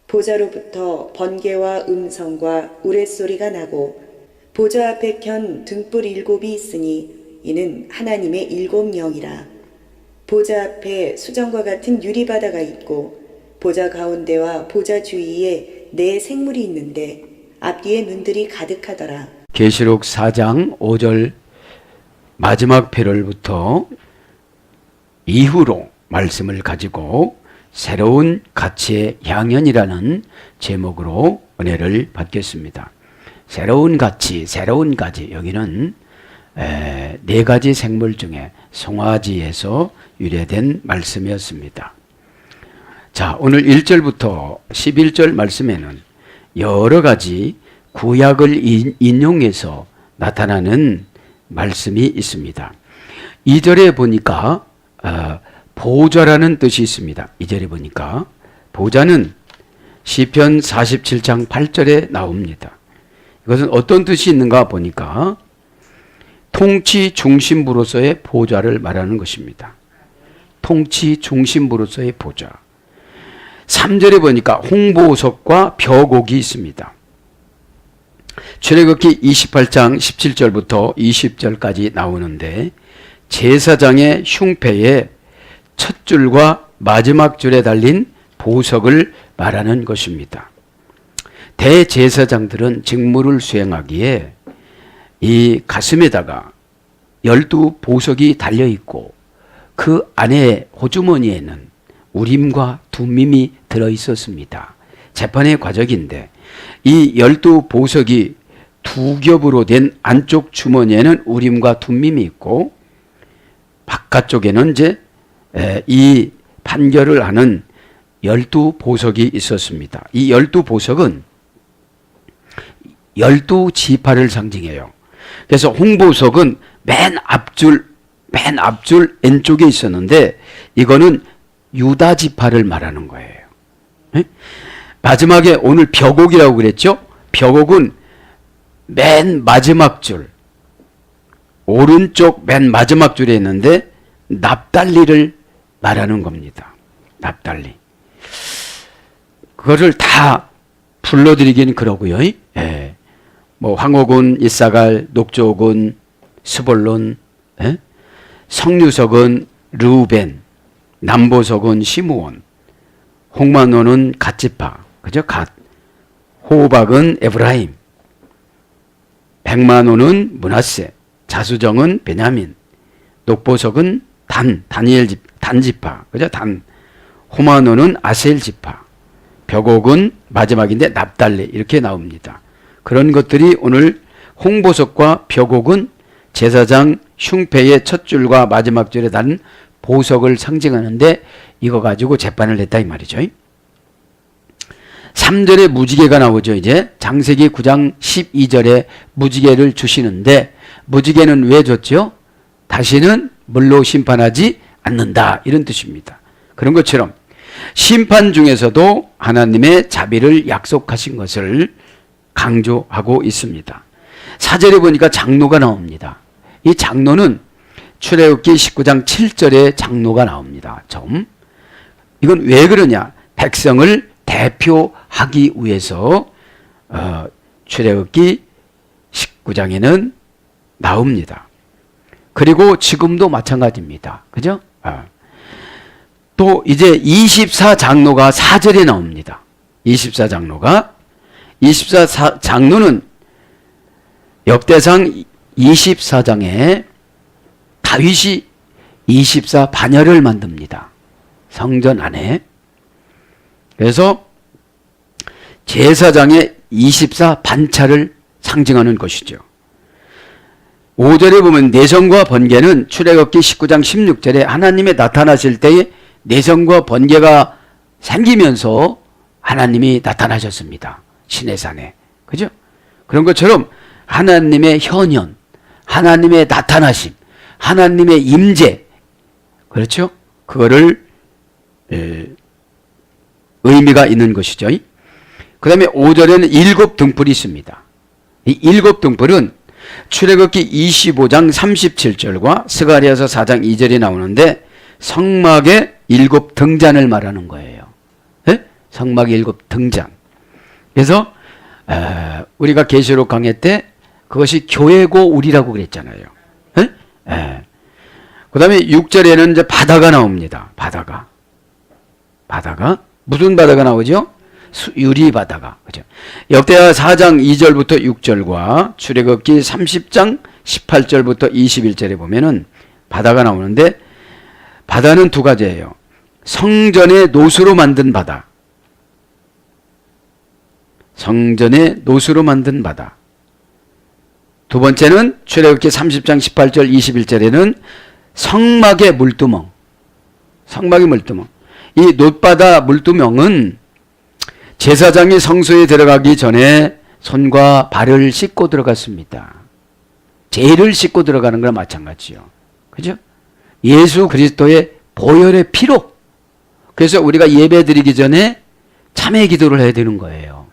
보좌로부터 번개와 음성과 우레소리가 나고 보좌 앞에 켠 등불 7이 있으니 이는 하나님의 7 영이라. 보좌 앞에 수정과 같은 유리바다가 있고 보좌 가운데와 보좌 주위에 4 생물이 있는데 앞뒤에 눈들이 가득하더라. 계시록 4장 5절 마지막 패럴부터 이후로 말씀을 가지고 새로운 가치의 향연이라는 제목으로 은혜를 받겠습니다. 새로운 가치, 새로운 가지. 여기는 4가지 생물 중에 송아지에서 유래된 말씀이었습니다. 자, 오늘 1절부터 11절 말씀에는 여러 가지 구약을 인용해서 나타나는 말씀이 있습니다. 2절에 보니까 보좌라는 뜻이 있습니다. 2절에 보니까 보좌는 시편 47장 8절에 나옵니다. 이것은 어떤 뜻이 있는가 보니까 통치 중심부로서의 보좌를 말하는 것입니다. 통치 중심부로서의 보좌. 3절에 보니까 홍보석과 벼곡이 있습니다. 출애굽기 28장 17절부터 20절까지 나오는데 제사장의 흉패에 첫 줄과 마지막 줄에 달린 보석을 말하는 것입니다. 대제사장들은 직무를 수행하기에 이 가슴에다가 12보석이 달려있고 그 안에 호주머니에는 우림과 둠밈이 들어있었습니다. 재판의 과정인데 이 12보석이 2겹으로 된 안쪽 주머니에는 우림과 둠밈이 있고 바깥쪽에는 이제 이 판결을 하는 12보석이 있었습니다. 이 12보석은 12지파를 상징해요. 그래서 홍보석은 맨 앞줄 왼쪽에 있었는데 이거는 유다 지파를 말하는 거예요. 마지막에 오늘 벼곡이라고 그랬죠? 벼곡은 맨 마지막 줄, 오른쪽 맨 마지막 줄에 있는데 납달리를 말하는 겁니다. 납달리. 그거를 다 불러드리긴 그러고요. 예. 뭐 황호군, 이사갈, 녹조군, 스볼론, 예? 성류석은 르우벤, 남보석은 시므온, 홍마노는 갓지파, 그죠? 갓. 호박은 에브라임, 백마노는 므낫세, 자수정은 베냐민, 녹보석은 단지파, 그죠? 단. 호마노는 아셀 지파, 벼곡은 마지막인데 납달리 이렇게 나옵니다. 그런 것들이 오늘 홍보석과 벼곡은 제사장 흉패의 첫 줄과 마지막 줄에 단 보석을 상징하는데 이거 가지고 재판을 냈다 이 말이죠. 3절에 무지개가 나오죠. 이제 창세기 9장 12절에 무지개를 주시는데 무지개는 왜 줬죠? 다시는 물로 심판하지 않는다 이런 뜻입니다. 그런 것처럼 심판 중에서도 하나님의 자비를 약속하신 것을 강조하고 있습니다. 4절에 보니까 장로가 나옵니다. 이 장로는 출애굽기 19장 7절에 장로가 나옵니다. 처음. 이건 왜 그러냐? 백성을 대표하기 위해서 출애굽기 19장에는 나옵니다. 그리고 지금도 마찬가지입니다. 그죠? 또 이제 24장로가 4절에 나옵니다. 24장로는 역대상 24장에 다윗이 24반열을 만듭니다. 성전 안에. 그래서 제사장의 24반차를 상징하는 것이죠. 5절에 보면 내성과 번개는 출애굽기 19장 16절에 하나님이 나타나실 때에 내성과 번개가 생기면서 하나님이 나타나셨습니다. 시내산에. 그죠? 그런 것처럼 하나님의 현현, 하나님의 나타나심, 하나님의 임재, 그렇죠? 그거를 의미가 있는 것이죠. 그 다음에 5절에는 7 등불이 있습니다. 이 7 등불은 출애굽기 25장 37절과 스가랴서 4장 2절이 나오는데 성막의 7 등잔을 말하는 거예요. 네? 성막 7 등장. 그래서 우리가 계시록 강해 때 그것이 교회고 우리라고 그랬잖아요. 그 다음에 6절에는 이제 바다가 나옵니다. 바다가 무슨 바다가 나오죠? 유리 바다가. 그죠? 역대하 4장 2절부터 6절과 출애굽기 30장 18절부터 21절에 보면은 바다가 나오는데, 바다는 두 가지예요. 성전의 노수로 만든 바다. 성전의 노수로 만든 바다. 두 번째는 출애굽기 30장 18절 21절에는 성막의 물두멍. 성막의 물두멍. 이 놋바다 물두멍은 제사장이 성소에 들어가기 전에 손과 발을 씻고 들어갔습니다. 죄를 씻고 들어가는 거랑 마찬가지요. 그죠? 예수 그리스도의 보혈의 피로. 그래서 우리가 예배 드리기 전에 참회 기도를 해야 되는 거예요.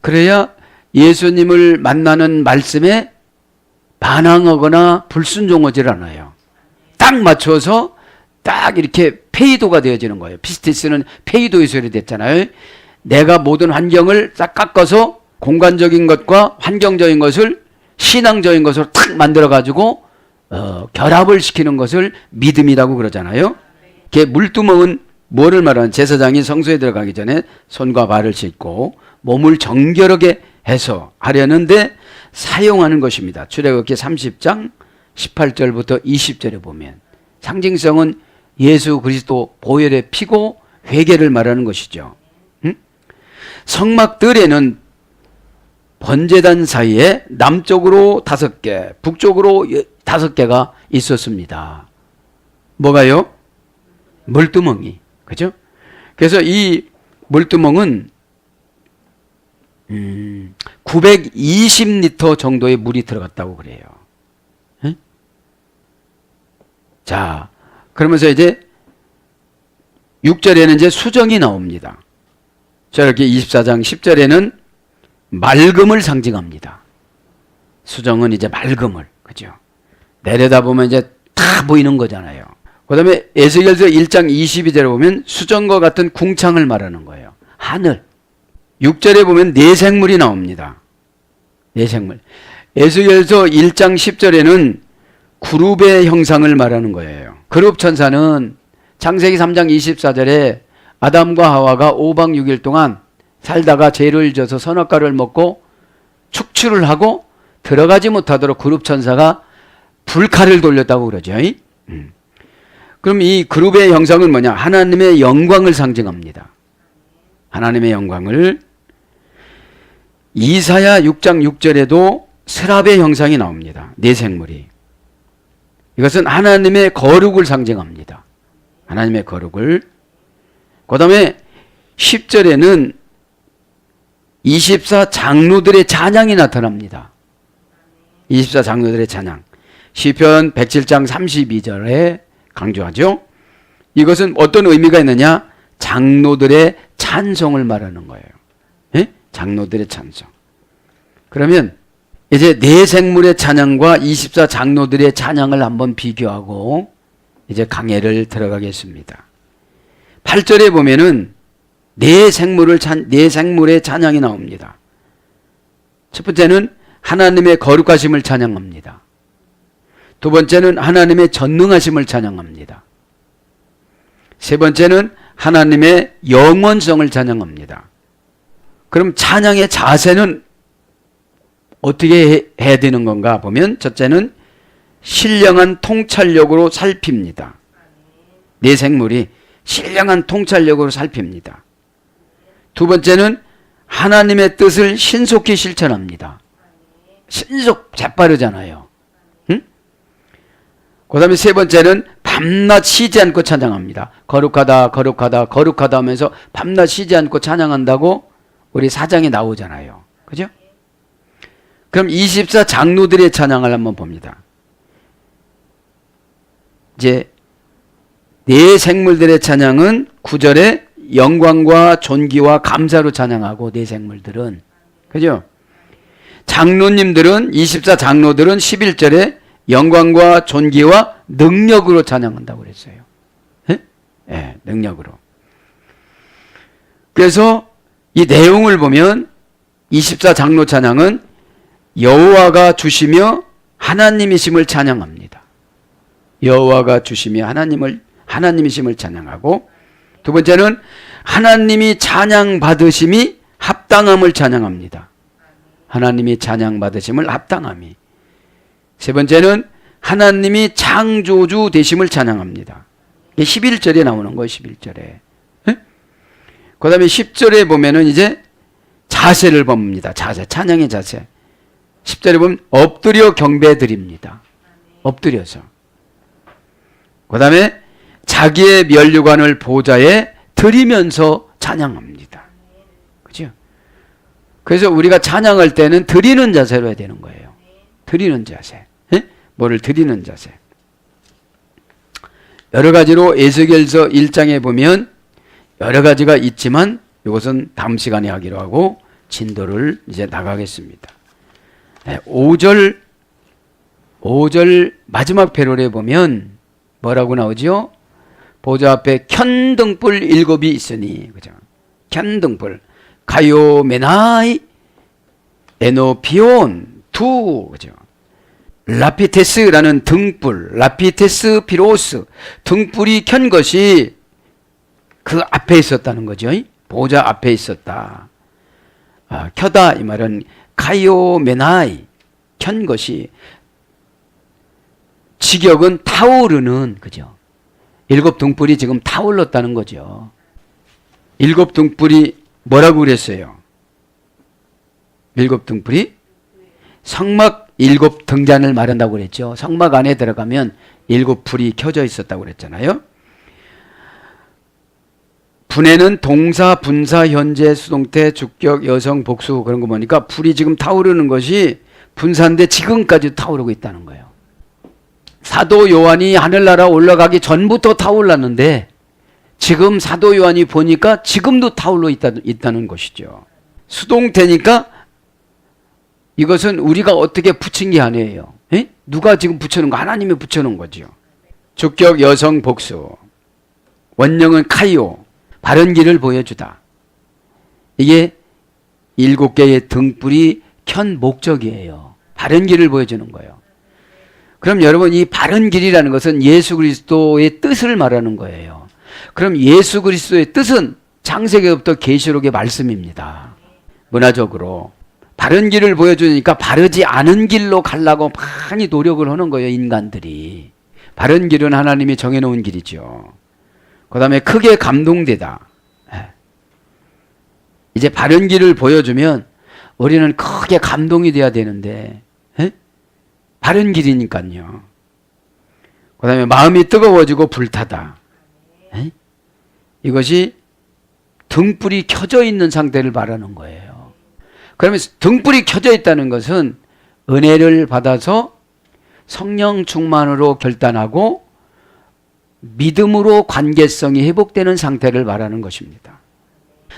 그래야 예수님을 만나는 말씀에 반항하거나 불순종하지 않아요. 딱 맞춰서 딱 이렇게 페이도가 되어지는 거예요. 피스티스는 페이도의 소리 됐잖아요. 내가 모든 환경을 딱 깎아서 공간적인 것과 환경적인 것을 신앙적인 것으로 탁 만들어가지고 결합을 시키는 것을 믿음이라고 그러잖아요. 그 물두멍은 뭐를 말하는, 제사장이 성소에 들어가기 전에 손과 발을 씻고 몸을 정결하게 해서 하려는데 사용하는 것입니다. 출애굽기 30장 18절부터 20절에 보면 상징성은 예수 그리스도 보혈의 피고 회개를 말하는 것이죠. 성막들에는 번제단 사이에 남쪽으로 5개, 북쪽으로 5개가 있었습니다. 뭐가요? 물두멍이. 그죠? 그래서 이 물두멍은 920리터 정도의 물이 들어갔다고 그래요. 에? 자, 그러면서 이제 6절에는 이제 수정이 나옵니다. 자, 이렇게 24장 10절에는 맑음을 상징합니다. 수정은 이제 맑음을, 그죠? 내려다보면 이제 다 보이는 거잖아요. 그 다음에 에스겔서 1장 22절에 보면 수정과 같은 궁창을 말하는 거예요. 하늘. 6절에 보면 내생물이 나옵니다. 내생물. 에스겔서 1장 10절에는 그룹의 형상을 말하는 거예요. 그룹 천사는 창세기 3장 24절에 아담과 하와가 5박 6일 동안 살다가 죄를 져서 선악과를 먹고 축출을 하고 들어가지 못하도록 그룹 천사가 불칼을 돌렸다고 그러죠. 그럼 이 그룹의 형상은 뭐냐? 하나님의 영광을 상징합니다. 하나님의 영광을. 이사야 6장 6절에도 스랍의 형상이 나옵니다. 내생물이. 이것은 하나님의 거룩을 상징합니다. 하나님의 거룩을. 그 다음에 10절에는 24 장로들의 찬양이 나타납니다. 24 장로들의 찬양. 시편 107장 32절에 강조하죠. 이것은 어떤 의미가 있느냐? 장로들의 찬송을 말하는 거예요. 예? 장로들의 찬송. 그러면 이제 내생물의 찬양과 24 장로들의 찬양을 한번 비교하고 이제 강해를 들어가겠습니다. 8절에 보면은 내생물의 찬양이 나옵니다. 첫 번째는 하나님의 거룩하심을 찬양합니다. 두 번째는 하나님의 전능하심을 찬양합니다. 세 번째는 하나님의 영원성을 찬양합니다. 그럼 찬양의 자세는 어떻게 해야 되는 건가 보면, 첫째는 신령한 통찰력으로 살핍니다. 내생물이 신령한 통찰력으로 살핍니다. 두 번째는 하나님의 뜻을 신속히 실천합니다. 신속, 재빠르잖아요. 응? 그 다음에 세 번째는 밤낮 쉬지 않고 찬양합니다. 거룩하다, 거룩하다, 거룩하다 하면서 밤낮 쉬지 않고 찬양한다고 우리 사장에 나오잖아요. 그죠? 그럼 24 장로들의 찬양을 한번 봅니다. 이제 네 생물들의 찬양은 9절에 영광과 존귀와 감사로 찬양하고, 네 생물들은. 그죠? 장로님들은, 24 장로들은 11절에 영광과 존귀와 능력으로 찬양한다고 그랬어요. 예? 네, 능력으로. 그래서 이 내용을 보면 24장로 찬양은 여호와가 주시며 하나님이심을 찬양합니다. 여호와가 주시며 하나님이심을 찬양하고, 두 번째는 하나님이 찬양 받으심이 합당함을 찬양합니다. 하나님이 찬양 받으심을 합당함이. 세 번째는 하나님이 창조주 되심을 찬양합니다. 이게 11절에 나오는 거예요. 11절에. 그 다음에 10절에 보면은 이제 자세를 봅니다. 자세, 찬양의 자세. 10절에 보면 엎드려 경배드립니다. 엎드려서. 그 다음에 자기의 면류관을 보좌에 드리면서 찬양합니다. 그죠? 그래서 우리가 찬양할 때는 드리는 자세로 해야 되는 거예요. 드리는 자세. 뭐를 드리는 자세. 여러 가지로 에스겔서 1장에 보면 여러 가지가 있지만 이것은 다음 시간에 하기로 하고 진도를 이제 나가겠습니다. 5절 마지막 패럴에 보면 뭐라고 나오죠? 보좌 앞에 켠등불 7이 있으니, 그죠? 켠등불 가요메나이 에노피온 두, 그죠? 라피테스라는 등불, 라피테스 피로스, 등불이 켠 것이 그 앞에 있었다는 거죠. 보좌 앞에 있었다. 켜다 이 말은 카이오메나이, 켠 것이, 직역은 타오르는, 그죠? 7 등불이 지금 타올랐다는 거죠. 7 등불이 뭐라고 그랬어요? 7 등불이 성막 7 등잔을 말한다고 그랬죠. 성막 안에 들어가면 7 불이 켜져 있었다고 그랬잖아요. 분해는 동사, 분사, 현재, 수동태, 주격, 여성, 복수 그런 거 보니까 불이 지금 타오르는 것이 분사인데 지금까지 타오르고 있다는 거예요. 사도 요한이 하늘나라 올라가기 전부터 타올랐는데 지금 사도 요한이 보니까 지금도 타올러 있다는 것이죠. 수동태니까 이것은 우리가 어떻게 붙인 게 아니에요. 에? 누가 지금 붙여놓은 거? 하나님이 붙여놓은 거죠. 주격, 여성, 복수. 원형은 카이오. 바른 길을 보여주다. 이게 7개의 등불이 켠 목적이에요. 바른 길을 보여주는 거예요. 그럼 여러분, 이 바른 길이라는 것은 예수 그리스도의 뜻을 말하는 거예요. 그럼 예수 그리스도의 뜻은 창세기부터 계시록의 말씀입니다. 문화적으로 바른 길을 보여주니까 바르지 않은 길로 가려고 많이 노력을 하는 거예요. 인간들이. 바른 길은 하나님이 정해놓은 길이죠. 그 다음에 크게 감동되다. 이제 바른 길을 보여주면 우리는 크게 감동이 돼야 되는데 바른 길이니까요. 그 다음에 마음이 뜨거워지고 불타다. 이것이 등불이 켜져 있는 상태를 말하는 거예요. 그러면 등불이 켜져 있다는 것은 은혜를 받아서 성령 충만으로 결단하고 믿음으로 관계성이 회복되는 상태를 말하는 것입니다.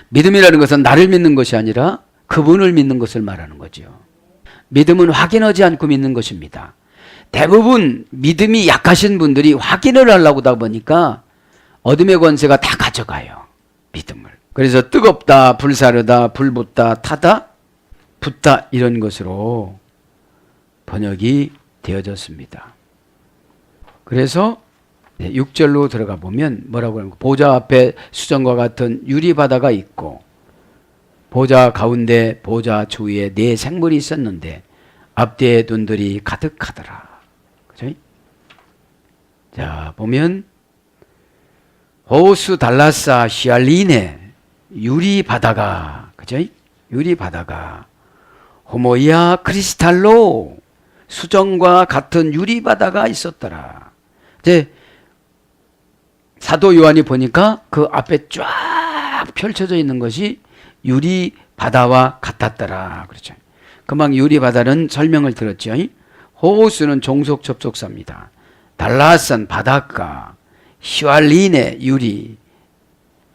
믿음이라는 것은 나를 믿는 것이 아니라 그분을 믿는 것을 말하는 거죠. 믿음은 확인하지 않고 믿는 것입니다. 대부분 믿음이 약하신 분들이 확인을 하려고 하다 보니까 어둠의 권세가 다 가져가요. 믿음을. 그래서 뜨겁다, 불사르다, 불붙다, 타다, 붙다 이런 것으로 번역이 되어졌습니다. 그래서 6절로 들어가 보면 뭐라고 하는 거? 보좌 앞에 수정과 같은 유리바다가 있고 보좌 가운데 보좌 주위에 4 생물이 있었는데 앞뒤에 눈들이 가득하더라. 그죠? 자, 보면 호수 달라사 시알리네 유리바다가, 그죠? 유리바다가 호모이아 크리스탈로 수정과 같은 유리바다가 있었더라. 이제 사도 요한이 보니까 그 앞에 쫙 펼쳐져 있는 것이 유리 바다와 같았더라. 그렇죠. 금방 유리 바다는 설명을 들었죠. 호수는 종속 접속사입니다. 달라산 바닷가, 히왈리네 유리,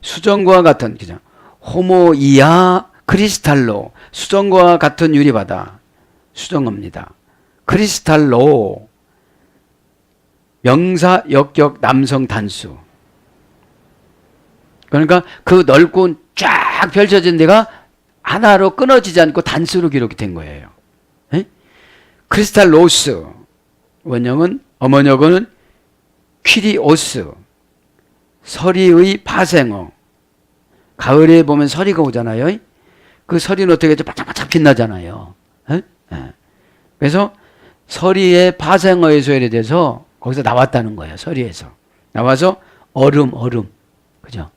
수정과 같은, 그죠? 호모이아 크리스탈로 수정과 같은 유리 바다, 수정어입니다. 크리스탈로 명사 역격 남성 단수. 그러니까 그 넓고 쫙 쫙 펼쳐진 데가 하나로 끊어지지 않고 단수로 기록이 된 거예요. 에? 크리스탈로스 원형은 어머니어고는 퀴리오스 서리의 파생어. 가을에 보면 서리가 오잖아요. 그 서리는 어떻게 해서 바짝바짝 빛나잖아요. 에? 에. 그래서 서리의 파생어의 소열이 돼서 거기서 나왔다는 거예요. 서리에서 나와서 얼음 그죠?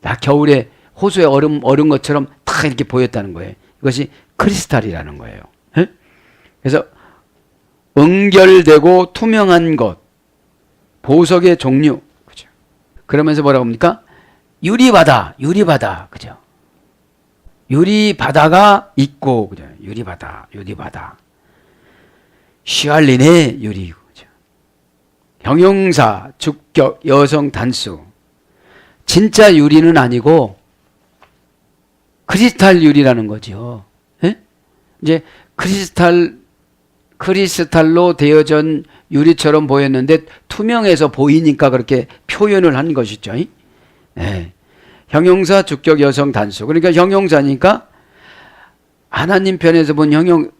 나 겨울에 호수에 얼음 것처럼 탁 이렇게 보였다는 거예요. 이것이 크리스탈이라는 거예요. 에? 그래서 응결되고 투명한 것, 보석의 종류, 그죠? 그러면서 뭐라고 합니까? 유리바다, 그죠? 유리바다가 있고, 그죠? 유리바다. 시알린의 유리, 그죠? 형용사, 주격, 여성, 단수. 진짜 유리는 아니고 크리스탈 유리라는 거죠. 에? 이제 크리스탈로 되어진 유리처럼 보였는데 투명해서 보이니까 그렇게 표현을 한 것이죠. 예. 형용사, 주격, 여성, 단수. 그러니까 형용사니까 하나님 편에서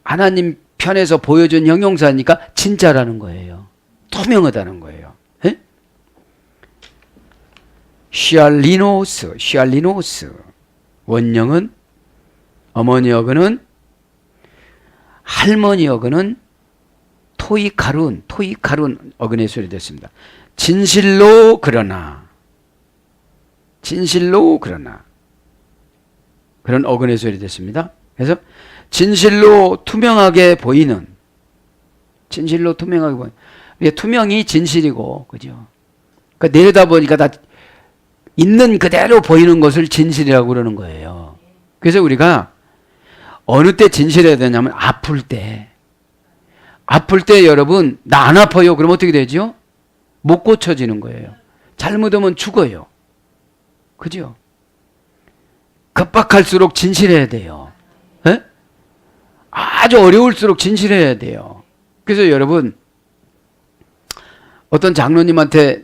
하나님 편에서 보여준 형용사니까 진짜라는 거예요. 투명하다는 거예요. 예? 시알리노스. 원형은 어머니어고는 할머니어고는 토이카룬 어근의 소리 됐습니다. 진실로 그러나 그런 어근의 소리 됐습니다. 그래서 진실로 투명하게 보이는 투명이 진실이고, 그죠? 그러니까 내려다보니까 다 있는 그대로 보이는 것을 진실이라고 그러는 거예요. 그래서 우리가 어느 때 진실해야 되냐면 아플 때 여러분 나 안 아파요. 그럼 어떻게 되죠? 못 고쳐지는 거예요. 잘못하면 죽어요. 그죠? 급박할수록 진실해야 돼요. 에? 아주 어려울수록 진실해야 돼요. 그래서 여러분 어떤 장로님한테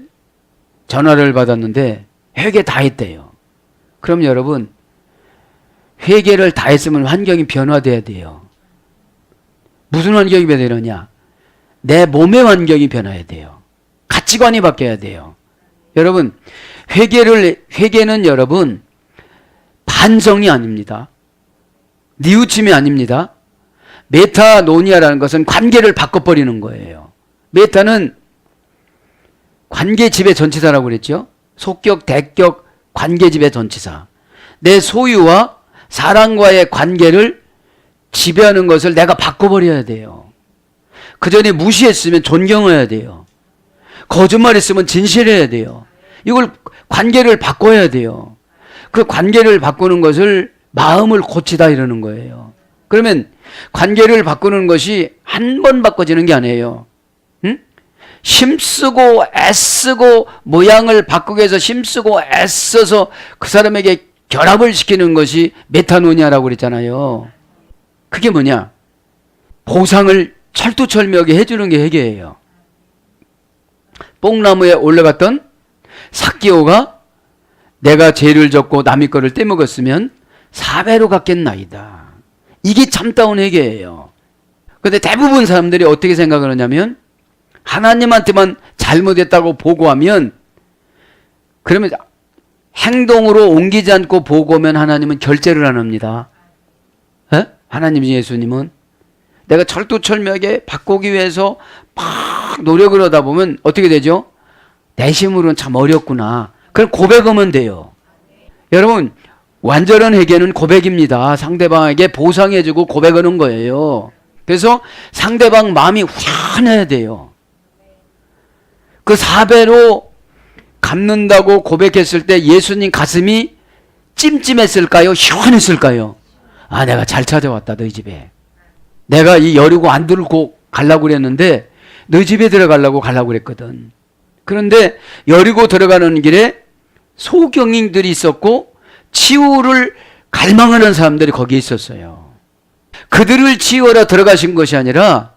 전화를 받았는데 회개 다 했대요. 그럼 여러분 회개를 다 했으면 환경이 변화돼야 돼요. 무슨 환경이 변하느냐? 내 몸의 환경이 변해야 돼요. 가치관이 바뀌어야 돼요. 여러분 회개는 여러분 반성이 아닙니다. 뉘우침이 아닙니다. 메타노니아라는 것은 관계를 바꿔버리는 거예요. 메타는 관계 지배 전치사라고 그랬죠. 속격, 대격, 관계 지배 전치사. 내 소유와 사람과의 관계를 지배하는 것을 내가 바꿔버려야 돼요. 그 전에 무시했으면 존경해야 돼요. 거짓말했으면 진실해야 돼요. 이걸 관계를 바꿔야 돼요. 그 관계를 바꾸는 것을 마음을 고치다 이러는 거예요. 그러면 관계를 바꾸는 것이 한 번 바꿔지는 게 아니에요. 응? 힘쓰고 애쓰고 모양을 바꾸기 위해서 힘쓰고 애써서 그 사람에게 결합을 시키는 것이 메타노니아라고 그랬잖아요. 그게 뭐냐? 보상을 철두철미하게 해주는 게 회개예요. 뽕나무에 올라갔던 삭개오가 내가 죄를 졌고 남의 거를 떼먹었으면 4배로 갚겠나이다. 이게 참다운 회개예요. 그런데 대부분 사람들이 어떻게 생각을 하냐면 하나님한테만 잘못했다고 보고하면 그러면 행동으로 옮기지 않고 보고하면 하나님은 결제를 안 합니다. 에? 하나님 예수님은 내가 철두철미하게 바꾸기 위해서 막 노력을 하다 보면 어떻게 되죠? 내 힘으로는 참 어렵구나. 그럼 고백하면 돼요. 여러분 완전한 회개는 고백입니다. 상대방에게 보상해주고 고백하는 거예요. 그래서 상대방 마음이 후련해야 돼요. 그 4배로 갚는다고 고백했을 때 예수님 가슴이 찜찜했을까요? 시원했을까요? 아, 내가 잘 찾아왔다 너희 집에. 내가 이 여리고 안 들고 가려고 그랬는데 너희 집에 가려고 그랬거든. 그런데 여리고 들어가는 길에 소경인들이 있었고 치유를 갈망하는 사람들이 거기에 있었어요. 그들을 치유하러 들어가신 것이 아니라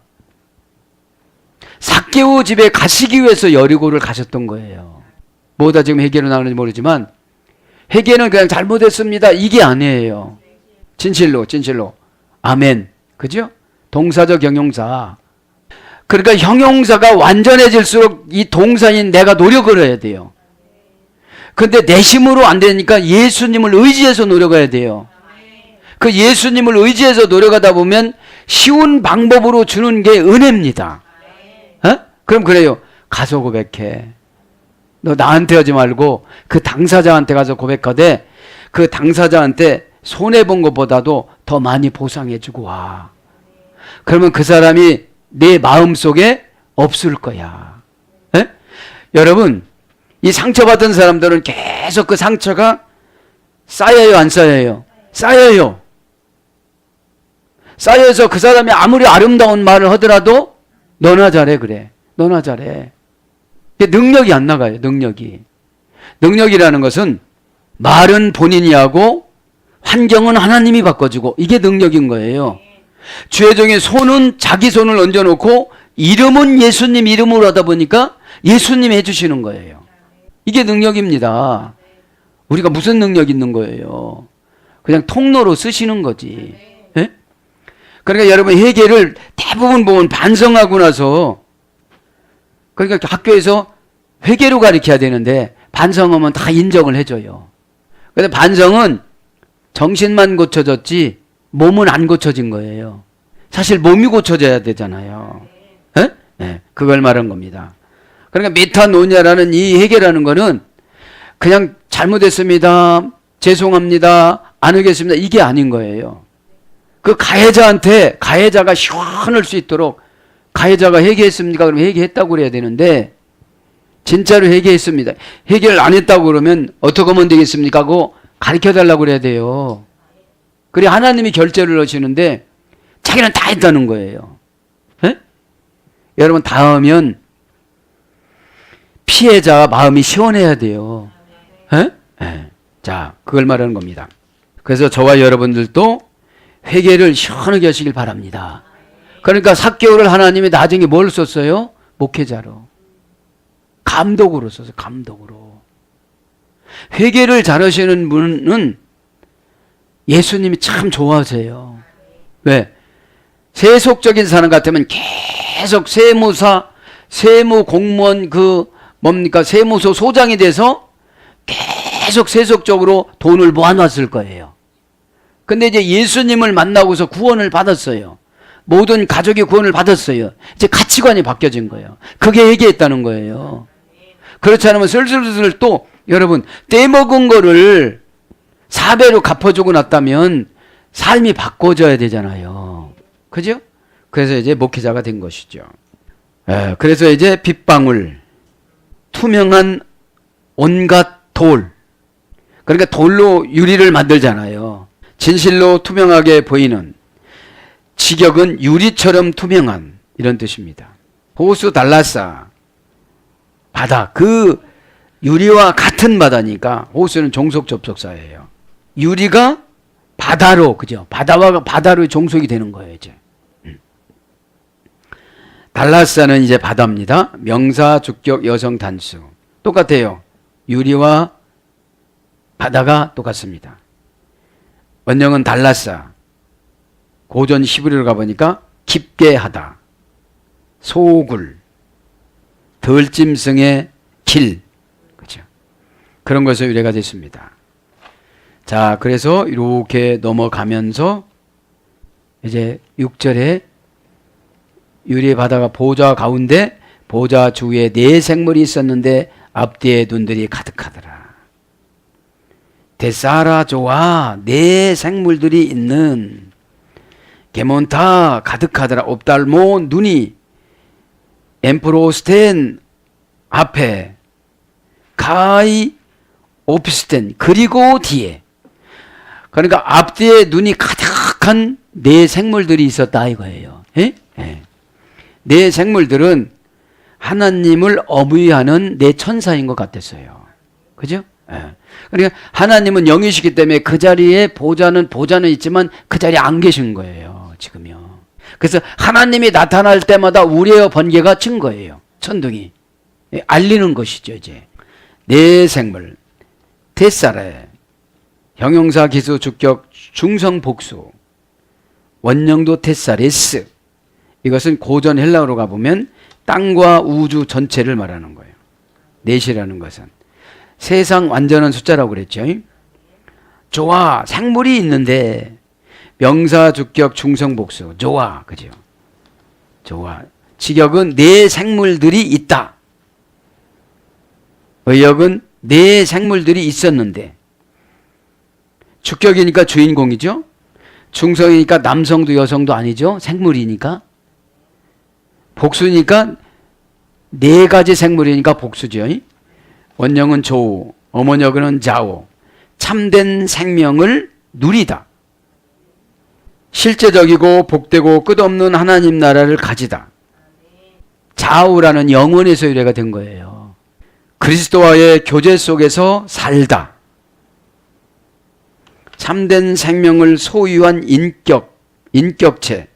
삭개오 집에 가시기 위해서 여리고를 가셨던 거예요. 뭐다 지금 회개로 나오는지 모르지만 회개는 그냥 잘못했습니다 이게 아니에요. 진실로 아멘. 그죠? 동사적 형용사. 그러니까 형용사가 완전해질수록 이 동사인 내가 노력을 해야 돼요. 근데 내 힘으로 안 되니까 예수님을 의지해서 노력해야 돼요. 그 예수님을 의지해서 노력하다 보면 쉬운 방법으로 주는 게 은혜입니다. 그럼 그래요. 가서 고백해. 너 나한테 하지 말고 그 당사자한테 가서 고백하되 그 당사자한테 손해본 것보다도 더 많이 보상해주고 와. 그러면 그 사람이 내 마음속에 없을 거야. 여러분, 이 상처받은 사람들은 계속 그 상처가 쌓여요, 안 쌓여요? 쌓여요. 쌓여서 그 사람이 아무리 아름다운 말을 하더라도 너나 잘해 그래. 너나 잘해. 능력이 안 나가요. 능력이라는 것은 말은 본인이 하고 환경은 하나님이 바꿔주고 이게 능력인 거예요. 주의 종의 손은 자기 손을 얹어놓고 이름은 예수님 이름으로 하다 보니까 예수님이 해주시는 거예요. 이게 능력입니다. 우리가 무슨 능력 있는 거예요? 그냥 통로로 쓰시는 거지. 예? 그러니까 여러분 회개를 대부분 보면 반성하고 나서 그러니까 학교에서 회개로 가르쳐야 되는데 반성하면 다 인정을 해줘요. 근데 반성은 정신만 고쳐졌지 몸은 안 고쳐진 거예요. 사실 몸이 고쳐져야 되잖아요. 예? 네, 그걸 말한 겁니다. 그러니까 메타노니아라는 이 회개라는 거는 그냥 잘못했습니다. 죄송합니다. 안 하겠습니다. 이게 아닌 거예요. 그 가해자가 시원할 수 있도록 가해자가 회개했습니까? 그러면 회개했다고 그래야 되는데 진짜로 회개했습니다. 회개를 안 했다고 그러면 어떻게 하면 되겠습니까? 하고 가르쳐달라고 그래야 돼요. 그래 하나님이 결제를 하시는데 자기는 다 했다는 거예요. 에? 여러분 다 하면 피해자 마음이 시원해야 돼요. 에? 에. 자, 그걸 말하는 겁니다. 그래서 저와 여러분들도 회개를 시원하게 하시길 바랍니다. 그러니까 삭개오를 하나님이 나중에 뭘 썼어요? 목회자로. 감독으로 썼어요. 감독으로. 회개를 잘하시는 분은 예수님이 참 좋아하세요. 왜? 세속적인 사람 같으면 계속 세무사, 세무공무원 세무소 소장이 돼서 계속 세속적으로 돈을 모아놨을 거예요. 근데 이제 예수님을 만나고서 구원을 받았어요. 모든 가족이 구원을 받았어요. 이제 가치관이 바뀌어진 거예요. 그게 회개했다는 거예요. 그렇지 않으면 슬슬슬 또 여러분 떼먹은 거를 4배로 갚아주고 났다면 삶이 바꿔져야 되잖아요. 그죠? 그래서 이제 목회자가 된 것이죠. 그래서 이제 빗방울, 투명한 온갖 돌. 그러니까 돌로 유리를 만들잖아요. 진실로 투명하게 보이는 직역은 유리처럼 투명한 이런 뜻입니다. 호수 달라사 바다 그 유리와 같은 바다니까 호수는 종속 접속사예요. 유리가 바다로 그죠? 바다와 바다로 종속이 되는 거예요 이제. 달라사는 이제 바다입니다. 명사 주격 여성 단수 똑같아요. 유리와 바다가 똑같습니다. 원형은 달라사. 고전 히브리로 가보니까 깊게 하다, 소굴, 덜짐승의 길, 그렇죠? 그런 것을 유래가 됐습니다. 자, 그래서 이렇게 넘어가면서 이제 6절에 유리의 바다가 보좌 가운데 보좌 주위에 네 생물이 있었는데 앞뒤에 눈들이 가득하더라. 데사라 조와 네 생물들이 있는 게몬타 가득하더라. 옵달모 눈이 엠프로스텐 앞에 가이 오피스텐 그리고 뒤에 그러니까 앞뒤에 눈이 가득한 네 생물들이 있었다 이거예요. 예? 예. 네 생물들은 하나님을 어부하는 네 천사인 것 같았어요. 그죠? 예. 그러니까 하나님은 영이시기 때문에 그 자리에 보좌는 있지만 그 자리에 안 계신 거예요. 지금요. 그래서 하나님이 나타날 때마다 우레어 번개가 친 거예요. 천둥이. 알리는 것이죠. 이제 네 생물. 데사레 형용사 기수 주격 중성 복수. 원형도 테사레스. 이것은 고전 헬라어로 가보면 땅과 우주 전체를 말하는 거예요. 넷이라는 것은 세상 완전한 숫자라고 그랬죠. 좋아, 생물이 있는데 명사 주격 중성 복수. 좋아, 그죠? 좋아. 직역은 네 생물들이 있다. 의역은 네 생물들이 있었는데. 주격이니까 주인공이죠. 중성이니까 남성도 여성도 아니죠. 생물이니까. 복수니까 네 가지 생물이니까 복수죠. 원형은 조우, 어머니어는 좌우. 참된 생명을 누리다. 실제적이고 복되고 끝없는 하나님 나라를 가지다. 좌우라는 영혼에서 유래가 된 거예요. 그리스도와의 교제 속에서 살다. 참된 생명을 소유한 인격체.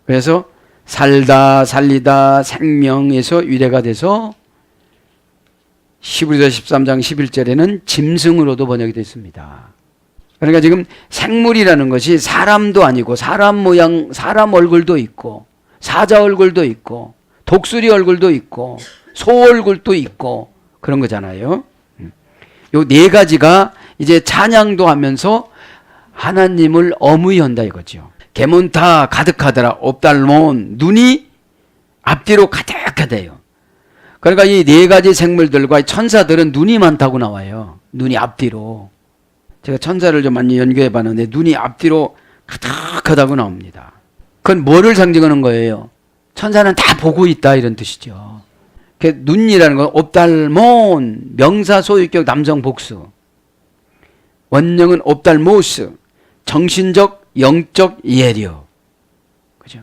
그래서 살다, 살리다, 생명에서 유래가 돼서 히브리서 13장 11절에는 짐승으로도 번역이 됐습니다. 그러니까 지금 생물이라는 것이 사람도 아니고 사람 모양, 사람 얼굴도 있고 사자 얼굴도 있고 독수리 얼굴도 있고 소 얼굴도 있고 그런 거잖아요. 요 네 가지가 이제 찬양도 하면서 하나님을 어무이한다 이거죠. 게몬타 가득하더라. 옵달몬 눈이 앞뒤로 가득하대요. 그러니까 이 네 가지 생물들과 천사들은 눈이 많다고 나와요. 눈이 앞뒤로. 제가 천사를 좀 많이 연구해 봤는데 눈이 앞뒤로 가득하다고 나옵니다. 그건 뭐를 상징하는 거예요? 천사는 다 보고 있다 이런 뜻이죠. 눈이라는 건 옵달몬 명사 소유격 남성 복수. 원형은 옵달모스 정신적 영적 예력. 그죠?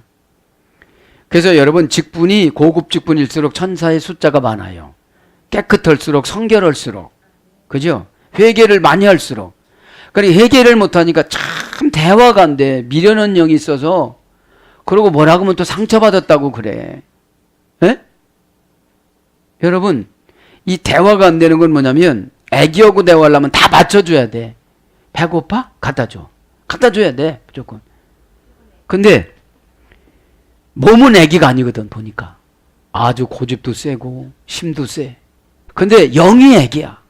그래서 여러분 직분이 고급 직분일수록 천사의 숫자가 많아요. 깨끗할수록 성결할수록. 그죠? 회개를 많이 할수록. 그러니까 회개를 못하니까 참 대화가 안 돼. 미련한 영이 있어서 그러고 뭐라고 하면 또 상처받았다고 그래. 에? 여러분 이 대화가 안 되는 건 뭐냐면 애기하고 대화하려면 다 맞춰줘야 돼. 배고파? 갖다 줘. 갖다 줘야 돼 무조건. 근데 몸은 애기가 아니거든 보니까. 아주 고집도 세고 힘도 세. 근데 영이 애기야.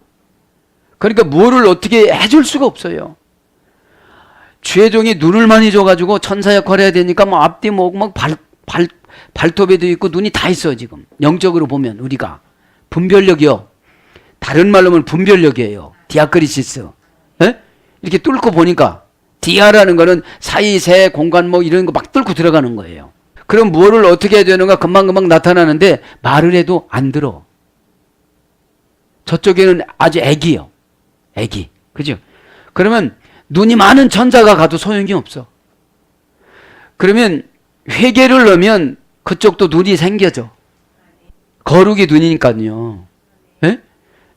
그러니까 뭐를 어떻게 해줄 수가 없어요. 주의종이 눈을 많이 줘가지고 천사 역할을 해야 되니까 뭐 앞뒤 뭐고 막 발톱에도 있고 눈이 다 있어 지금. 영적으로 보면 우리가 분별력이요. 다른 말로 하면 분별력이에요. 디아크리시스. 에? 이렇게 뚫고 보니까 디아라는 거는 사이, 새, 공간 뭐 이런 거 막 뚫고 들어가는 거예요. 그럼 뭐를 어떻게 해야 되는가 금방금방 나타나는데 말을 해도 안 들어. 저쪽에는 아주 애기요. 애기. 그죠? 그러면 눈이 많은 천사가 가도 소용이 없어. 그러면 회개를 넣으면 그쪽도 눈이 생겨져. 거룩이 눈이니까요. 예?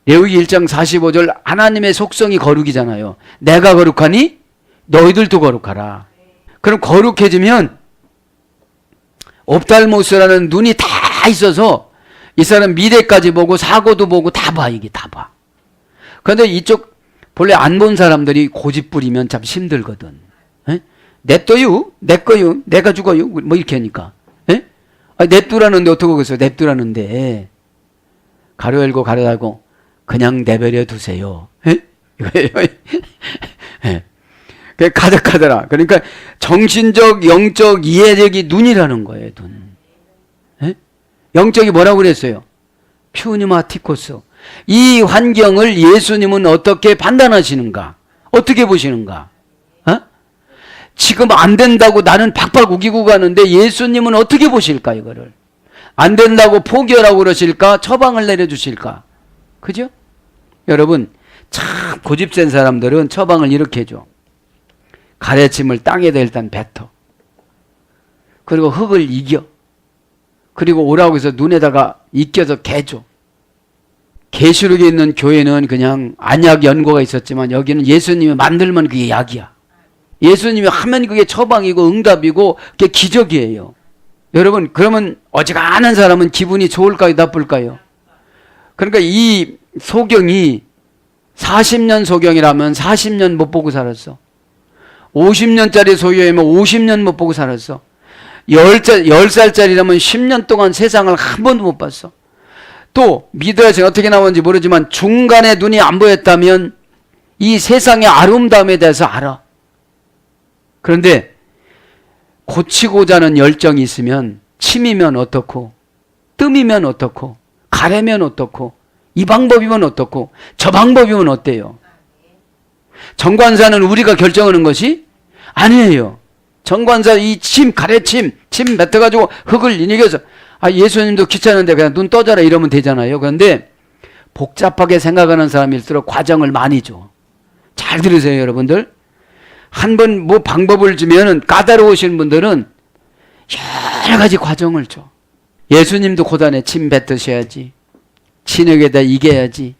레위기 1장 45절 하나님의 속성이 거룩이잖아요. 내가 거룩하니 너희들도 거룩하라. 그럼 거룩해지면 옵달모스라는 눈이 다 있어서 이 사람 미래까지 보고 사고도 보고 다 봐. 이게 다 봐. 그런데 이쪽 본래 안 본 사람들이 고집 부리면 참 힘들거든. 에? 냅둬요? 내 거요? 내가 죽어요? 뭐 이렇게 하니까. 에? 아, 냅두라는데 어떻게 하겠어요? 냅두라는데 가로 열고 가로 닫고 그냥 내버려 두세요. 에? 이거예요. 에. 가득하더라. 그러니까 정신적, 영적 이해력이 눈이라는 거예요. 눈. 에? 영적이 뭐라고 그랬어요? 퓨니마티코스. 이 환경을 예수님은 어떻게 판단하시는가? 어떻게 보시는가? 어? 지금 안 된다고 나는 박박 우기고 가는데 예수님은 어떻게 보실까 이거를? 안 된다고 포기하라고 그러실까? 처방을 내려주실까? 그죠? 여러분 참 고집센 사람들은 처방을 이렇게 해줘. 가래침을 땅에다 일단 뱉어. 그리고 흙을 이겨. 그리고 오라고 해서 눈에다가 익혀서 개줘. 계시록에 있는 교회는 그냥 안약 연고가 있었지만 여기는 예수님이 만들면 그게 약이야. 예수님이 하면 그게 처방이고 응답이고 그게 기적이에요. 여러분 그러면 어지간한 사람은 기분이 좋을까요 나쁠까요? 그러니까 이 소경이 40년 소경이라면 40년 못 보고 살았어. 50년짜리 소경이면 50년 못 보고 살았어. 10살짜리라면 10년 동안 세상을 한 번도 못 봤어. 또 미드에서 어떻게 나오는지 모르지만 중간에 눈이 안 보였다면 이 세상의 아름다움에 대해서 알아. 그런데 고치고자 하는 열정이 있으면 침이면 어떻고, 뜸이면 어떻고, 가래면 어떻고, 이 방법이면 어떻고, 저 방법이면 어때요? 정관사는 우리가 결정하는 것이 아니에요. 정관사 이 침, 가래침, 침 뱉어가지고 흙을 이겨서, 예수님도 귀찮은데 그냥 눈 떠져라 이러면 되잖아요. 그런데 복잡하게 생각하는 사람일수록 과정을 많이 줘. 잘 들으세요, 여러분들. 한 번 뭐 방법을 주면은 까다로우신 분들은 여러 가지 과정을 줘. 예수님도 고단에 침 뱉으셔야지. 진흙에다 이겨야지.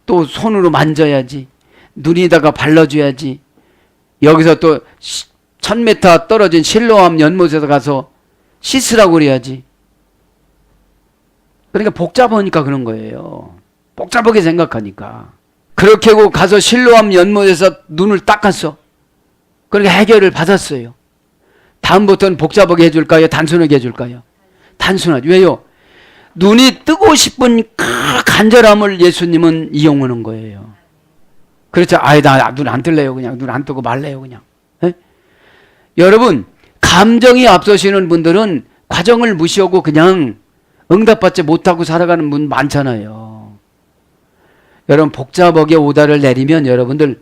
또 손으로 만져야지. 눈에다가 발라줘야지. 여기서 또 1000m 떨어진 실로암 연못에 가서 씻으라고 그래야지. 그러니까 복잡하니까 그런 거예요. 복잡하게 생각하니까. 그렇게 하고 가서 실로암 연못에서 눈을 닦았어. 그러니까 해결을 받았어요. 다음부터는 복잡하게 해줄까요? 단순하게 해줄까요? 단순하죠. 왜요? 눈이 뜨고 싶은 그 간절함을 예수님은 이용하는 거예요. 그렇죠. 나 눈 안 뜰래요. 그냥 눈 안 뜨고 말래요. 그냥. 에? 여러분, 감정이 앞서시는 분들은 과정을 무시하고 그냥 응답받지 못하고 살아가는 분 많잖아요. 여러분, 복잡하게 오다를 내리면 여러분들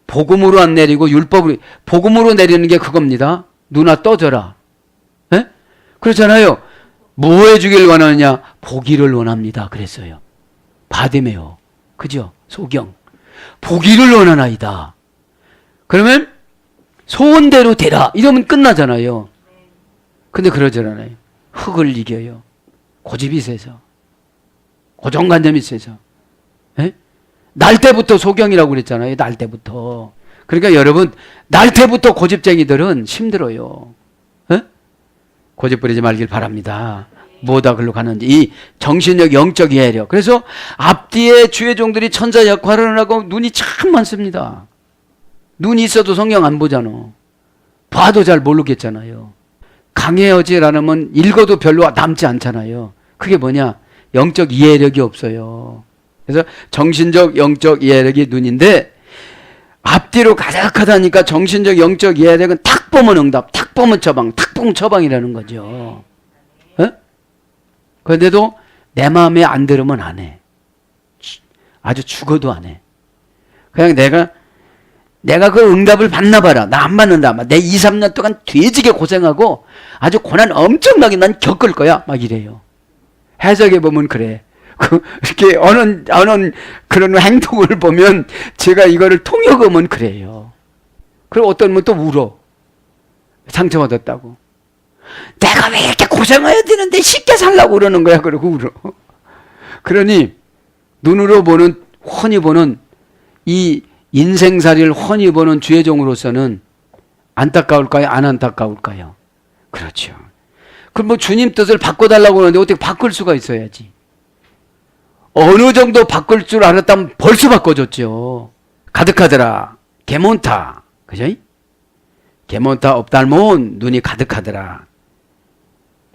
복음으로 안 내리고 율법으로, 복음으로 내리는 게 그겁니다. 누나 떠져라. 에? 그렇잖아요. 뭐 해주길 원하느냐? 보기를 원합니다. 그랬어요. 바디메오. 그죠? 소경. 보기를 원하나이다. 그러면 소원대로 되라. 이러면 끝나잖아요. 근데 그러질 않아요. 흙을 이겨요. 고집이 세서. 고정관념이 세서. 에? 날 때부터 소경이라고 그랬잖아요. 날 때부터. 그러니까 여러분, 날 때부터 고집쟁이들은 힘들어요. 에? 고집 부리지 말길 바랍니다. 뭐다 글로 가는지. 이 정신력, 영적 이해력. 그래서 앞뒤에 주의 종들이 천사 역할을 하고 눈이 참 많습니다. 눈이 있어도 성경 안 보잖아. 봐도 잘 모르겠잖아요. 강해어지라면 읽어도 별로 남지 않잖아요. 그게 뭐냐? 영적 이해력이 없어요. 그래서 정신적, 영적 이해력이 눈인데 앞뒤로 가득하다니까 정신적, 영적 이해력은 탁 보면 응답, 탁 보면 처방, 탁 보면 처방이라는 거죠. 에? 그런데도 내 마음에 안 들으면 안 해. 아주 죽어도 안 해. 그냥 내가 그 응답을 받나 봐라. 나 안 받는다. 내 2, 3년 동안 뒤지게 고생하고 아주 고난 엄청나게 난 겪을 거야. 막 이래요. 해석해 보면 그래. 이렇게 어느 그런 행동을 보면 제가 이거를 통역하면 그래요. 그리고 어떤 분은 또 울어. 상처받았다고. 내가 왜 이렇게 고생해야 되는데 쉽게 살라고 그러는 거야. 그러고 울어. 그러니 눈으로 보는, 훤히 보는 이 인생살이를 훤히 보는 주의 종으로서는 안타까울까요? 안 안타까울까요? 그렇죠. 그럼 뭐 주님 뜻을 바꿔달라고 그러는데 어떻게 바꿀 수가 있어야지. 어느 정도 바꿀 줄 알았다면 벌써 바꿔줬죠. 가득하더라. 게몬타. 그죠? 게몬타 옵달몬. 눈이 가득하더라.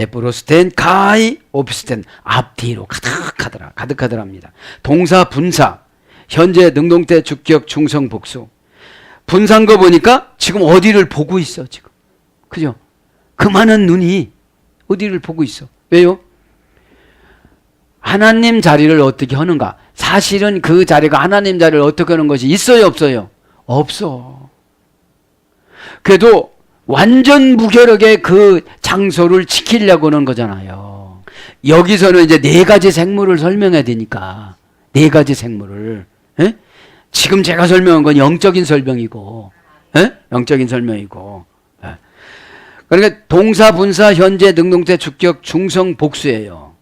에프로스텐 카이 오피스텐. 앞뒤로 가득하더라. 가득하더랍니다. 동사 분사. 현재 능동태 주격 중성 복수. 분사한 거 보니까 지금 어디를 보고 있어 지금. 그죠? 그 많은 눈이 어디를 보고 있어. 왜요? 하나님 자리를 어떻게 하는가? 사실은 그 자리가 하나님 자리를 어떻게 하는 것이 있어요, 없어요? 없어. 그래도 완전 무결하게 그 장소를 지키려고 하는 거잖아요. 여기서는 이제 4가지 생물을 설명해야 되니까 4가지 생물을. 에? 지금 제가 설명한 건 영적인 설명이고, 에? 영적인 설명이고. 에. 그러니까 동사, 분사, 현재, 능동태, 주격, 중성, 복수예요.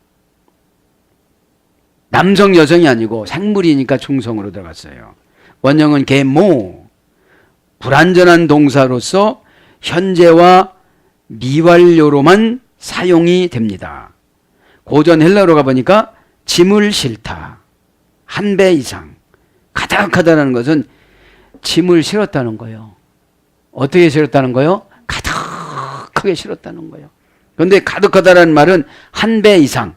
남성, 여성이 아니고 생물이니까 중성으로 들어갔어요. 원형은 계모, 불완전한 동사로서 현재와 미완료로만 사용이 됩니다. 고전 헬라어로 가보니까 짐을 싫다, 1배 이상, 가득하다는 것은 짐을 실었다는 거예요. 어떻게 실었다는 거예요? 가득하게 실었다는 거예요. 그런데 가득하다는 말은 한 배 이상,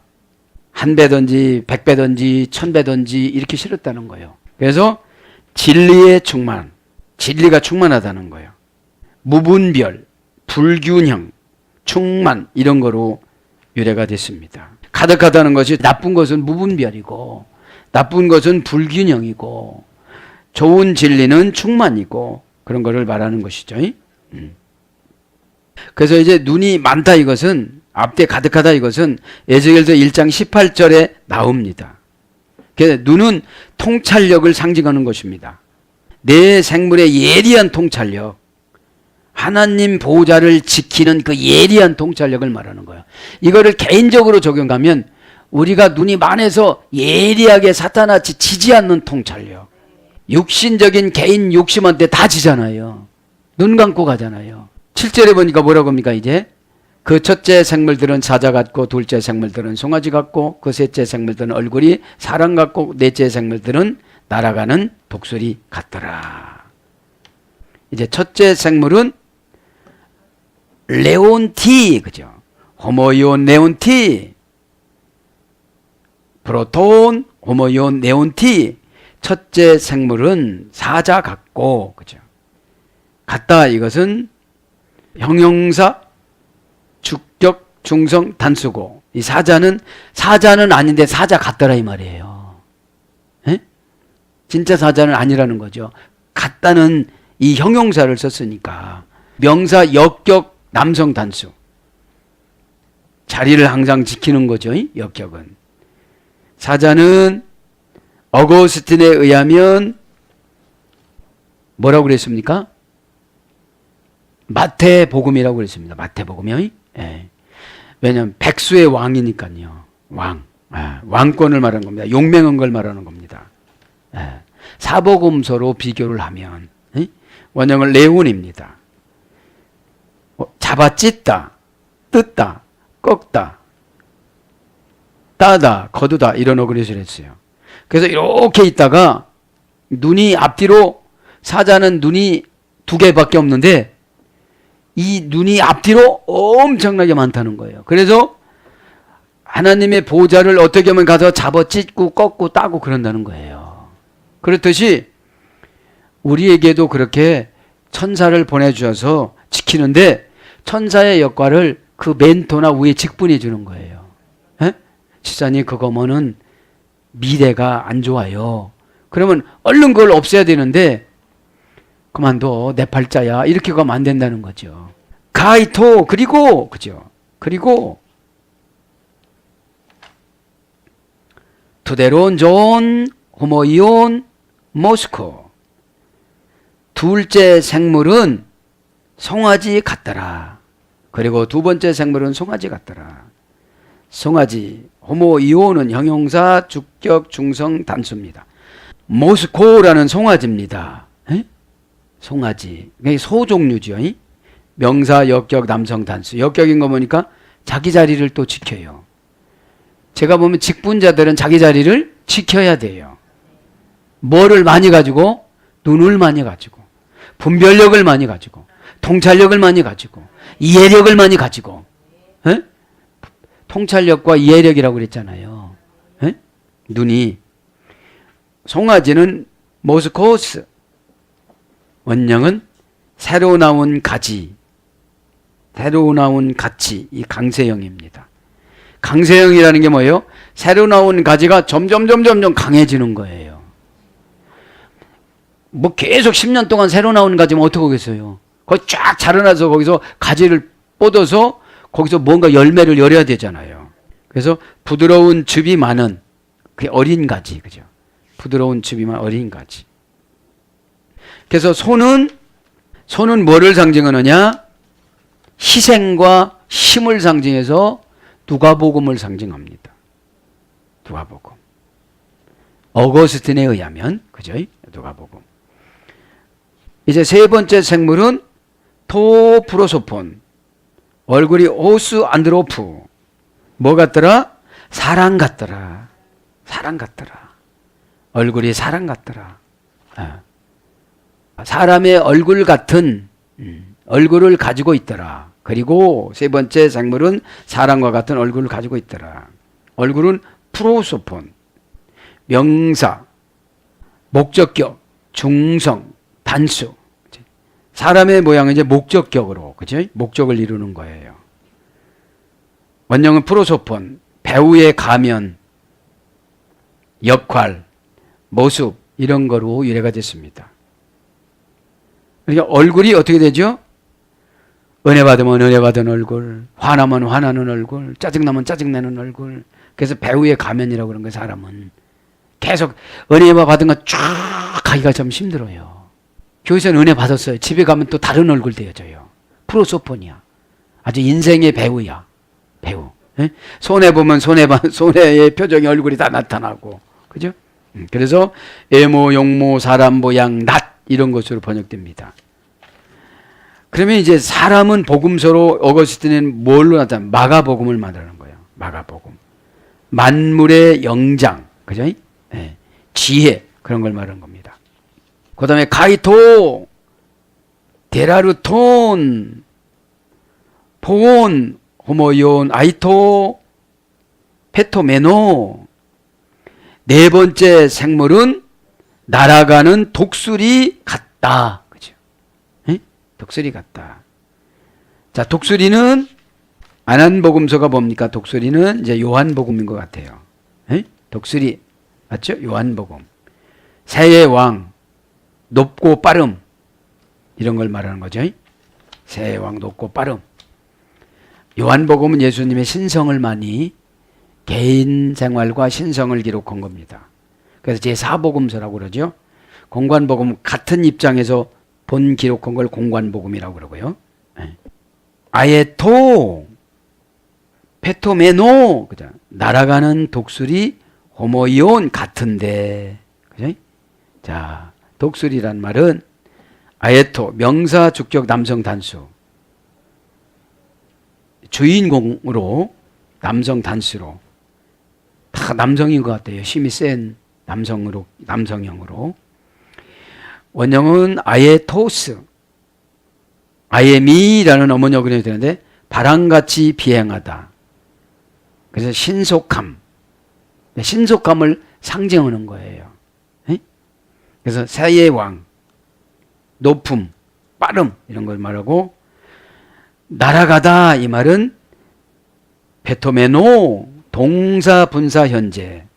한 배든지 100배든지 1000배든지 이렇게 실었다는 거예요. 그래서 진리의 충만, 진리가 충만하다는 거예요. 무분별, 불균형, 충만 이런 거로 유래가 됐습니다. 가득하다는 것이 나쁜 것은 무분별이고 나쁜 것은 불균형이고 좋은 진리는 충만이고 그런 거를 말하는 것이죠. 그래서 이제 눈이 많다 이것은 앞뒤 가득하다 이것은 에스겔서 1장 18절에 나옵니다. 그래서 눈은 통찰력을 상징하는 것입니다. 내 생물의 예리한 통찰력, 하나님 보호자를 지키는 그 예리한 통찰력을 말하는 거예요. 이거를 개인적으로 적용하면 우리가 눈이 많아서 예리하게 사탄같이 지지 않는 통찰력. 육신적인 개인 욕심한테 다 지잖아요. 눈 감고 가잖아요. 7절에 보니까 뭐라고 합니까 이제? 그 첫째 생물들은 사자 같고 둘째 생물들은 송아지 같고 그 셋째 생물들은 얼굴이 사람 같고 넷째 생물들은 날아가는 독수리 같더라. 이제 첫째 생물은 레온티, 그죠? 호모이온 네온티, 프로톤, 호모이온 네온티. 첫째 생물은 사자 같고, 그죠? 같다 이것은 형용사, 주격, 중성, 단수고 이 사자는 아닌데 사자 같더라 이 말이에요. 에? 진짜 사자는 아니라는 거죠. 같다는 이 형용사를 썼으니까 명사, 역격, 남성, 단수 자리를 항상 지키는 거죠. 역격은. 사자는 어거스틴에 의하면 뭐라고 그랬습니까? 마태복음이라고 그랬습니다. 마태복음이요. 예. 왜냐하면 백수의 왕이니까요. 왕. 예. 왕권을 말하는 겁니다. 용맹한 걸 말하는 겁니다. 예. 사복음서로 비교를 하면 예? 원형은 레온입니다. 잡아찢다, 뜯다, 꺾다, 따다, 거두다 이런 어그리스를 했어요. 그래서 이렇게 있다가 눈이 앞뒤로 사자는 눈이 2개밖에 없는데 이 눈이 앞뒤로 엄청나게 많다는 거예요. 그래서 하나님의 보호자를 어떻게 하면 가서 잡아찢고 꺾고 따고 그런다는 거예요. 그렇듯이 우리에게도 그렇게 천사를 보내주셔서 지키는데 천사의 역할을 그 멘토나 위에 직분해 주는 거예요. 에? 지사님 그거면은 미래가 안 좋아요. 그러면 얼른 그걸 없애야 되는데 그만둬 내 팔자야 이렇게 가면 안 된다는 거죠. 가이토 그리고 그죠. 그리고 투데론 존 호모이온 모스코 둘째 생물은 송아지 같더라. 그리고 두 번째 생물은 송아지 같더라. 송아지 호모이온은 형용사 주격 중성 단수입니다. 모스코라는 송아지입니다. 에? 송아지 소 종류죠. 명사 역격 남성 단수. 역격인 거 보니까 자기 자리를 또 지켜요. 제가 보면 직분자들은 자기 자리를 지켜야 돼요. 뭐를 많이 가지고? 눈을 많이 가지고 분별력을 많이 가지고 통찰력을 많이 가지고 이해력을 많이 가지고 에? 통찰력과 이해력이라고 그랬잖아요. 에? 눈이 송아지는 모스코스 원형은 새로 나온 가지 새로 나온 가치 이 강세형입니다. 강세형이라는 게 뭐예요? 새로 나온 가지가 점점 강해지는 거예요. 뭐 계속 10년 동안 새로 나온 가지면 어떡하겠어요? 거기 쫙 자라나서 거기서 가지를 뻗어서 거기서 뭔가 열매를 열어야 되잖아요. 그래서 부드러운 즙이 많은 그 어린 가지, 그죠? 부드러운 즙이 많은 어린 가지. 그래서 소는 뭐를 상징하느냐? 희생과 힘을 상징해서 누가복음을 상징합니다. 누가복음. 어거스틴에 의하면 그죠? 누가복음. 이제 세 번째 생물은 토프로소폰. 얼굴이 오스 안드로프. 뭐 같더라? 사랑 같더라. 사랑 같더라. 얼굴이 사랑 같더라. 사람의 얼굴 같은 얼굴을 가지고 있더라. 그리고 세 번째 생물은 사람과 같은 얼굴을 가지고 있더라. 얼굴은 프로소폰, 명사, 목적격, 중성, 단수. 사람의 모양은 이제 목적격으로, 그죠? 목적을 이루는 거예요. 원형은 프로소폰, 배우의 가면, 역할, 모습, 이런 거로 유래가 됐습니다. 그러니까 얼굴이 어떻게 되죠? 은혜 받으면 은혜 받은 얼굴, 화나면 화나는 얼굴, 짜증나면 짜증내는 얼굴. 그래서 배우의 가면이라고 그런 거예요, 사람은. 계속 은혜 받은 거 쫙 하기가 좀 힘들어요. 교회에서는 은혜 받았어요. 집에 가면 또 다른 얼굴 되어져요. 프로소폰이야. 아주 인생의 배우야. 배우. 예? 손해 보면 손해의 표정이 얼굴이 다 나타나고. 그죠? 그래서 애모, 용모, 사람 모양, 낫 이런 것으로 번역됩니다. 그러면 이제 사람은 복음서로 어거스틴은 뭘로 나타나요? 마가복음을 말하는 거예요. 마가복음. 만물의 영장. 그죠? 예. 지혜. 그런 걸 말하는 겁니다. 그 다음에 카이토, 데라르톤, 폰, 호모이온, 아이토, 페토메노. 네 번째 생물은 날아가는 독수리 같다. 그죠? 에? 독수리 같다. 자, 독수리는 안한복음서가 뭡니까? 독수리는 이제 요한복음인 것 같아요. 에? 독수리 맞죠? 요한복음. 새의 왕, 높고 빠름 이런 걸 말하는 거죠. 새의 왕, 높고 빠름. 요한복음은 예수님의 신성을 많이 개인 생활과 신성을 기록한 겁니다. 그래서 제4복음서라고 그러죠. 공관복음 같은 입장에서 본 기록한 걸 공관복음이라고 그러고요. 아예토, 페토메노, 그죠? 날아가는 독수리, 호모이온 같은데, 그죠? 자, 독수리란 말은 아예토, 명사, 주격, 남성, 단수. 주인공으로 남성 단수로 다 남성인 것 같아요. 힘이 센 남성형으로. 원형은 아예토스, 아예미라는 어머니어근이 되는데 바람같이 비행하다. 그래서 신속함을 상징하는 거예요. 그래서 새의 왕, 높음, 빠름 이런 걸 말하고 날아가다 이 말은 페토메노 동사 분사 현재.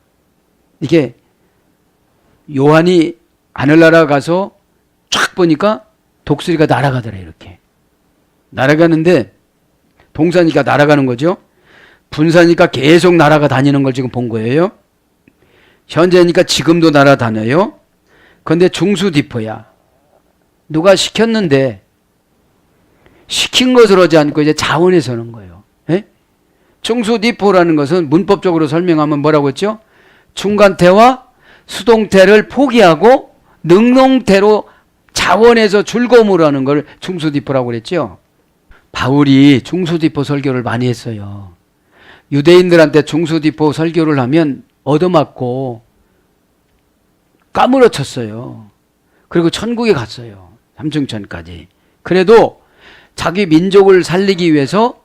이게 요한이 하늘 날아가서 쫙 보니까 독수리가 날아가더라. 이렇게 날아가는데 동사니까 날아가는 거죠. 분사니까 계속 날아가 다니는 걸 지금 본 거예요. 현재니까 지금도 날아다녀요. 그런데 중수디포야. 누가 시켰는데 시킨 것을 하지 않고 이제 자원해서 하는 거예요. 예? 중수디포라는 것은 문법적으로 설명하면 뭐라고 했죠? 중간태와 수동태를 포기하고 능동태로 자원해서 즐거움으로 하는 걸 중수디포라고 그랬죠. 바울이 중수디포 설교를 많이 했어요. 유대인들한테 중수디포 설교를 하면 얻어맞고 까무러쳤어요. 그리고 천국에 갔어요. 삼층천까지. 그래도 자기 민족을 살리기 위해서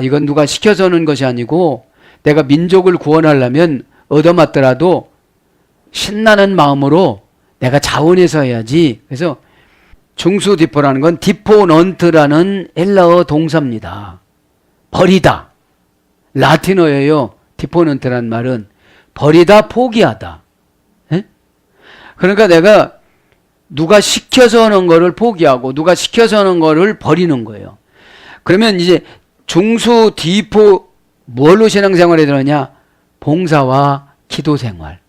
이건 누가 시켜서 하는 것이 아니고 내가 민족을 구원하려면 얻어맞더라도 신나는 마음으로 내가 자원해서 해야지. 그래서 중수디포라는 건 디포넌트라는 헬라어 동사입니다. 버리다. 라틴어예요. 디포넌트라는 말은 버리다, 포기하다. 에? 그러니까 내가 누가 시켜서 하는 거를 포기하고 누가 시켜서 하는 거를 버리는 거예요. 그러면 이제 중수디포 뭘로 신앙생활에 들어가냐? 봉사와 기도생활,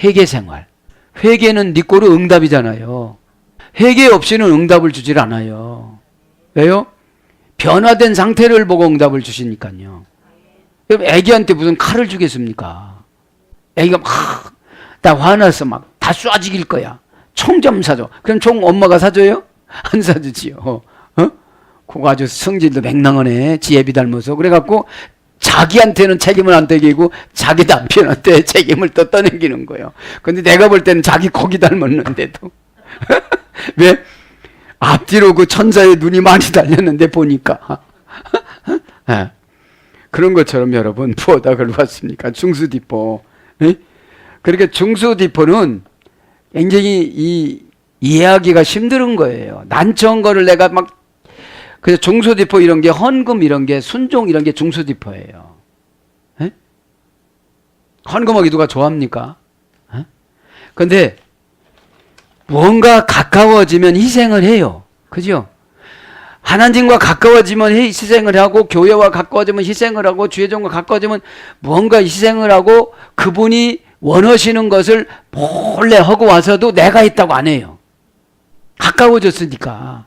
회개생활. 회개는 네 거로 응답이잖아요. 회개 없이는 응답을 주질 않아요. 왜요? 변화된 상태를 보고 응답을 주시니까요. 그럼 애기한테 무슨 칼을 주겠습니까? 애기가 나 화났어 다 쏴죽일 거야. 총 좀 사줘. 그럼 총 엄마가 사줘요? 안 사주지요. 그거 아주 성질도 맹랑하네. 지 애비 닮아서. 그래갖고 자기한테는 책임을 안 떠기고 자기 남편한테 책임을 또 떠넘기는 거예요. 근데 내가 볼 때는 자기 고기 닮았는데도 왜? 앞뒤로 그 천사의 눈이 많이 달렸는데 보니까 네. 그런 것처럼 여러분 뭐다 그러봤습니까? 중수디포. 네? 그렇게 중수디포는 굉장히 이해하기가 힘든 거예요. 난처한 거를 내가 막 그래서 중수디포 이런 게 헌금 이런 게 순종 이런 게 중수디포예요. 네? 헌금하기 누가 좋아합니까? 그런데 뭔가 가까워지면 희생을 해요. 그죠? 하나님과 가까워지면 희생을 하고 교회와 가까워지면 희생을 하고 주의 종과 가까워지면 뭔가 희생을 하고 그분이 원하시는 것을 몰래 하고 와서도 내가 있다고 안 해요. 가까워졌으니까.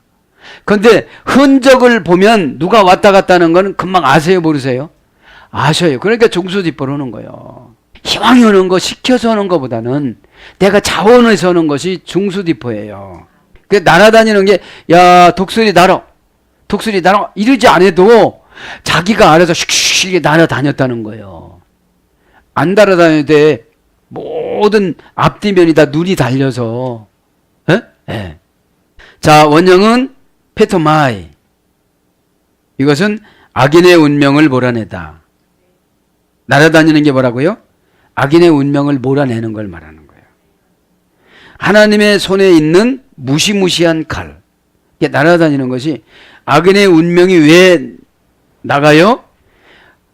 그런데 흔적을 보면 누가 왔다 갔다 하는 건 금방 아세요 모르세요? 아셔요. 그러니까 중수디포를 하는 거예요. 희망이 오는 거 시켜서 하는 것보다는 내가 자원해서 하는 것이 중수디포예요. 그 날아다니는 게 야 독수리 날아 이러지 않아도 자기가 알아서 슉슉 날아다녔다는 거예요. 안 날아다닐 때 모든 앞뒤면이 다 눈이 달려서 예. 자 원형은 페토마이. 이것은 악인의 운명을 몰아내다. 날아다니는 게 뭐라고요? 악인의 운명을 몰아내는 걸 말하는 거예요. 하나님의 손에 있는 무시무시한 칼. 이게 날아다니는 것이 악인의 운명이 왜 나가요?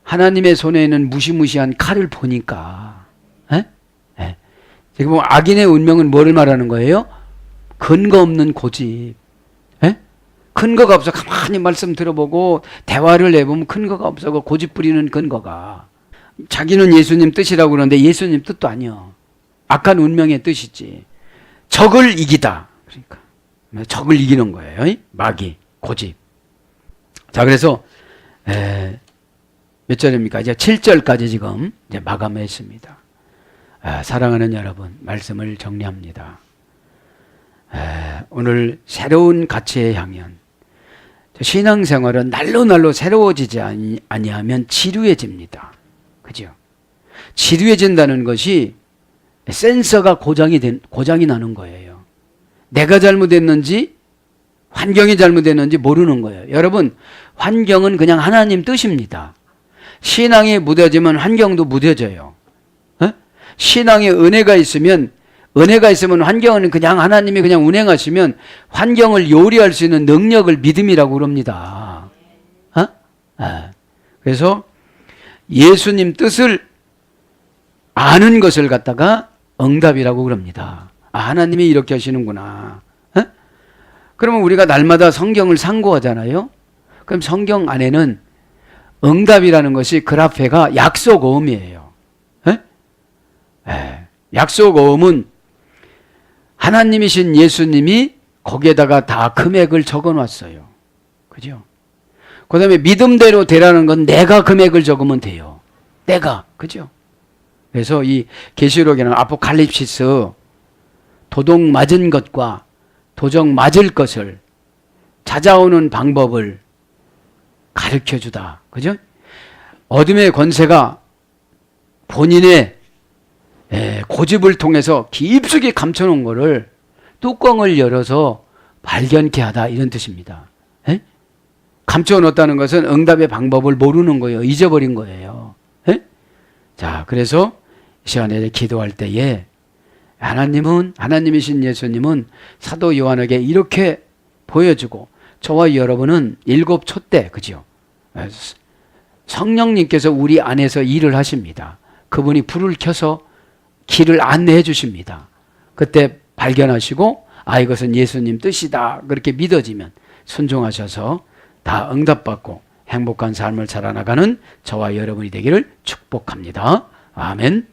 하나님의 손에 있는 무시무시한 칼을 보니까. 지금 악인의 운명은 뭐를 말하는 거예요? 근거 없는 고집. 근거가 없어. 가만히 말씀 들어보고 대화를 해보면 근거가 없어. 고집 부리는 근거가. 자기는 예수님 뜻이라고 그러는데 예수님 뜻도 아니야. 악한 운명의 뜻이지. 적을 이기다. 그러니까 적을 이기는 거예요. 마귀, 고집. 자, 그래서 몇 절입니까? 이제 7절까지 지금 이제 마감했습니다. 사랑하는 여러분, 말씀을 정리합니다. 오늘 새로운 가치의 향연. 신앙생활은 날로 새로워지지 아니하면 지루해집니다. 그죠? 지루해진다는 것이 센서가 고장이 나는 거예요. 내가 잘못했는지 환경이 잘못했는지 모르는 거예요. 여러분, 환경은 그냥 하나님 뜻입니다. 신앙이 무뎌지면 환경도 무뎌져요. 신앙에 은혜가 있으면 환경은 그냥 하나님이 그냥 운행하시면 환경을 요리할 수 있는 능력을 믿음이라고 그럽니다. 그래서 예수님 뜻을 아는 것을 갖다가 응답이라고 그럽니다. 하나님이 이렇게 하시는구나. 그러면 우리가 날마다 성경을 상고하잖아요. 그럼 성경 안에는 응답이라는 것이 그라페가 약속어음이에요. 약속어음은 하나님이신 예수님이 거기에다가 다 금액을 적어놨어요. 그죠? 그 다음에 믿음대로 되라는 건 내가 금액을 적으면 돼요. 내가. 그죠? 그래서 이 계시록에는 아포칼립시스 도둑 맞은 것과 도적 맞을 것을 찾아오는 방법을 가르쳐주다. 그죠? 어둠의 권세가 본인의 고집을 통해서 깊숙이 감춰놓은 거를 뚜껑을 열어서 발견케 하다 이런 뜻입니다. 감춰놓았다는 것은 응답의 방법을 모르는 거예요. 잊어버린 거예요. 자, 그래서 이 시간에 기도할 때에 하나님이신 예수님은 사도 요한에게 이렇게 보여주고 저와 여러분은 7촛대, 그죠? 성령님께서 우리 안에서 일을 하십니다. 그분이 불을 켜서 길을 안내해 주십니다. 그때 발견하시고 이것은 예수님 뜻이다. 그렇게 믿어지면 순종하셔서 다 응답받고 행복한 삶을 살아나가는 저와 여러분이 되기를 축복합니다. 아멘.